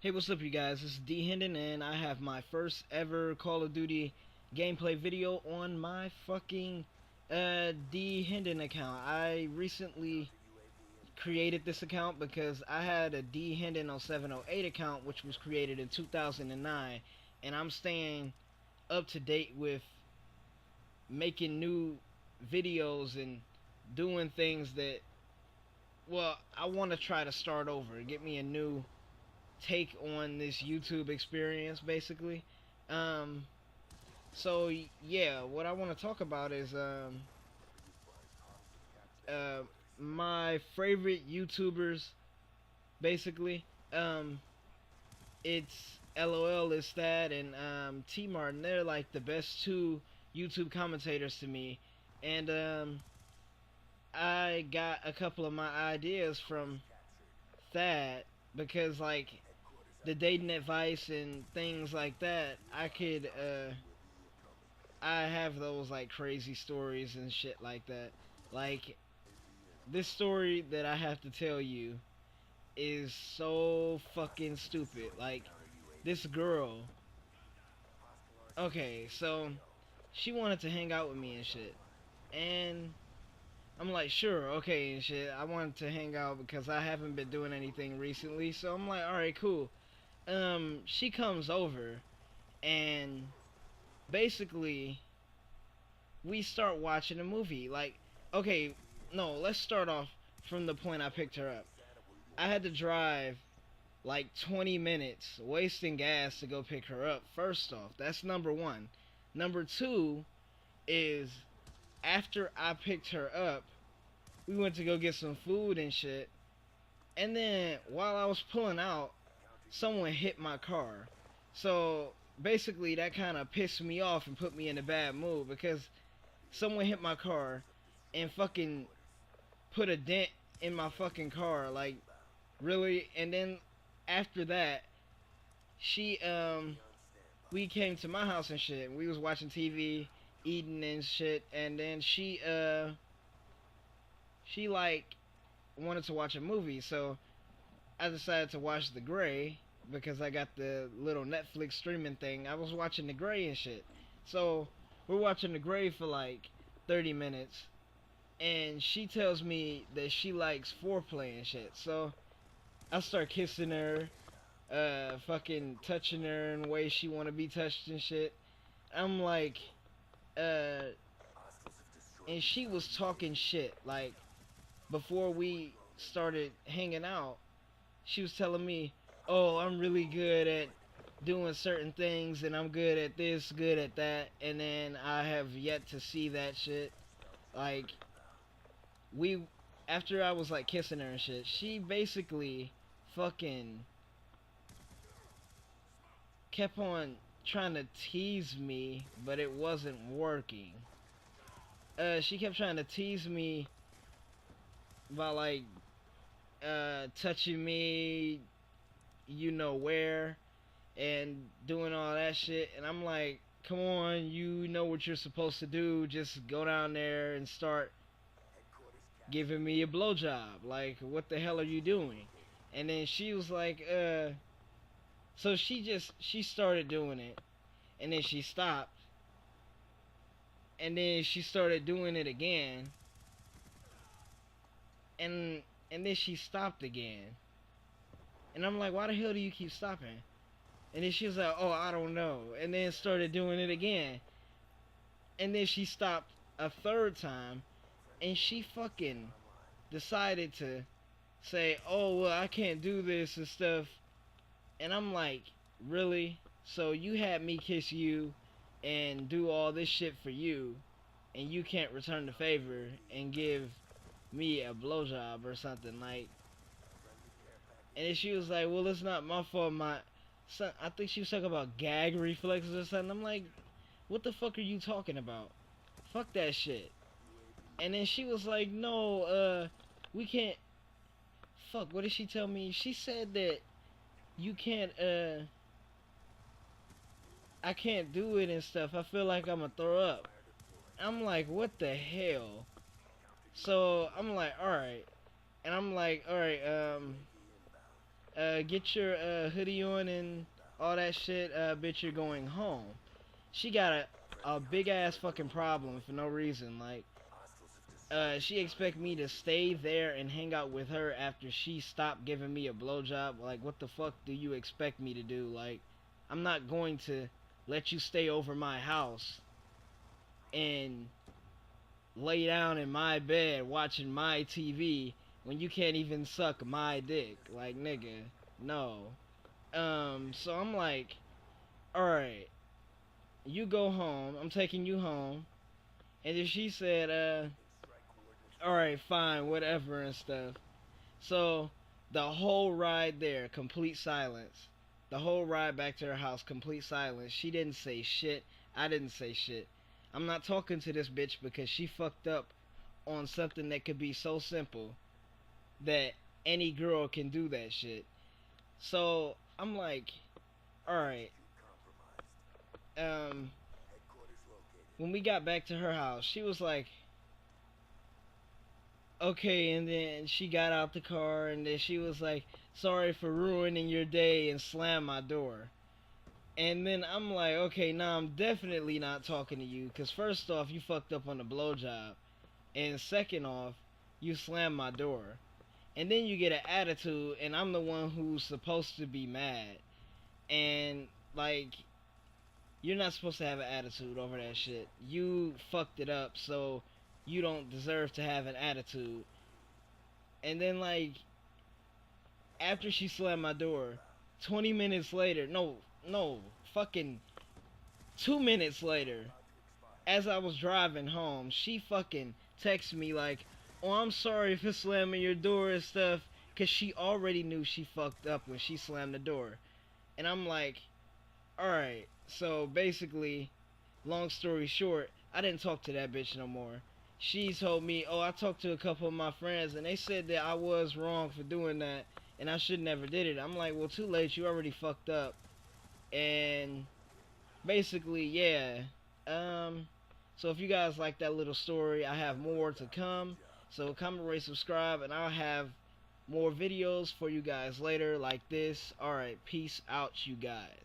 Hey, what's up, you guys? This is D Hendon, and I have my first ever Call of Duty gameplay video on my fucking D Hendon account. I recently created this account because I had a D Hendon 0708 account, which was created in 2009, and I'm staying up to date with making new videos and doing things that, well, I want to try to start over, get me a new take on this YouTube experience, basically. Um, so yeah, what I want to talk about is uh, my favorite YouTubers, basically. Um, it's LOL is that and T Martin. They're like the best two YouTube commentators to me, and I got a couple of my ideas from that because like the dating advice and things like that, I have those like crazy stories and shit like that. Like this story that I have to tell you is so fucking stupid. Like this girl, okay, so she wanted to hang out with me and shit. And I'm like, sure, okay, and shit. I wanted to hang out because I haven't been doing anything recently. So I'm like, alright, cool. She comes over and basically we start watching a movie. Like, okay, no, let's start off from the point I picked her up. I had to drive like 20 minutes, wasting gas to go pick her up. First off, that's number one. Number two is after I picked her up, we went to go get some food and shit. And then while I was pulling out, someone hit my car. So basically, that kind of pissed me off and put me in a bad mood because someone hit my car and fucking put a dent in my fucking car. Like, really? And then after that, she, we came to my house and shit. We was watching TV, eating and shit. And then she like, wanted to watch a movie. So I decided to watch The Gray because I got the little Netflix streaming thing. I was watching The Gray and shit. So we're watching The Gray for like 30 minutes, and she tells me that she likes foreplay and shit. So I start kissing her, fucking touching her in ways she want to be touched and shit. I'm like, uh, and she was talking shit. Like, before we started hanging out, she was telling me, "Oh, I'm really good at doing certain things, and I'm good at this, good at that," and then I have yet to see that shit. Like, we, after I was like kissing her and shit, she basically fucking kept on trying to tease me, but it wasn't working. She kept trying to tease me by like touching me, you know where, and doing all that shit. And I'm like, come on, you know what you're supposed to do. Just go down there and start giving me a blowjob. Like, what the hell are you doing? And then she was like, so she started doing it, and then she stopped, and then she started doing it again, and and then she stopped again. And I'm like, why the hell do you keep stopping? And then she was like, oh, I don't know. And then started doing it again. And then she stopped a third time, and she fucking decided to say, oh, well, I can't do this and stuff. And I'm like, really? So you had me kiss you and do all this shit for you, and you can't return the favor and give me a blowjob or something like. And then she was like, well, it's not my fault. My son, I think she was talking about gag reflexes or something. I'm like, what the fuck are you talking about? Fuck that shit. And then she was like, no, we can't. Fuck, what did she tell me? She said that you can't, I can't do it and stuff. I feel like I'm gonna throw up. I'm like, what the hell? So I'm like, alright. And I'm like, alright, get your hoodie on and all that shit, bitch, you're going home. She got a big ass fucking problem for no reason. Like, she expect me to stay there and hang out with her after she stopped giving me a blowjob. Like, what the fuck do you expect me to do? Like, I'm not going to let you stay over my house and lay down in my bed watching my TV when you can't even suck my dick. Like, nigga, no. So I'm like, alright, you go home. I'm taking you home. And then she said, alright, fine, whatever and stuff. So, the whole ride there, complete silence. The whole ride back to her house, complete silence. She didn't say shit. I didn't say shit. I'm not talking to this bitch because she fucked up on something that could be so simple that any girl can do that shit. So, I'm like, alright. When we got back to her house, she was like, okay, and then she got out the car and then she was like, sorry for ruining your day, and slammed my door. And then I'm like, okay, nah, I'm definitely not talking to you, because first off, you fucked up on the blowjob, and second off, you slammed my door. And then you get an attitude, and I'm the one who's supposed to be mad. And, like, you're not supposed to have an attitude over that shit. You fucked it up, so you don't deserve to have an attitude. And then, like, after she slammed my door, 20 minutes later, no, fucking 2 minutes later, as I was driving home, she fucking texted me like, oh, I'm sorry for slamming your door and stuff, because she already knew she fucked up when she slammed the door. And I'm like, alright, so basically, long story short, I didn't talk to that bitch no more. She told me, oh, I talked to a couple of my friends, and they said that I was wrong for doing that, and I should never did it. I'm like, well, too late, you already fucked up. And basically, yeah. So if you guys like that little story, I have more to come. So comment, rate, subscribe, and I'll have more videos for you guys later like this. Alright, peace out, you guys.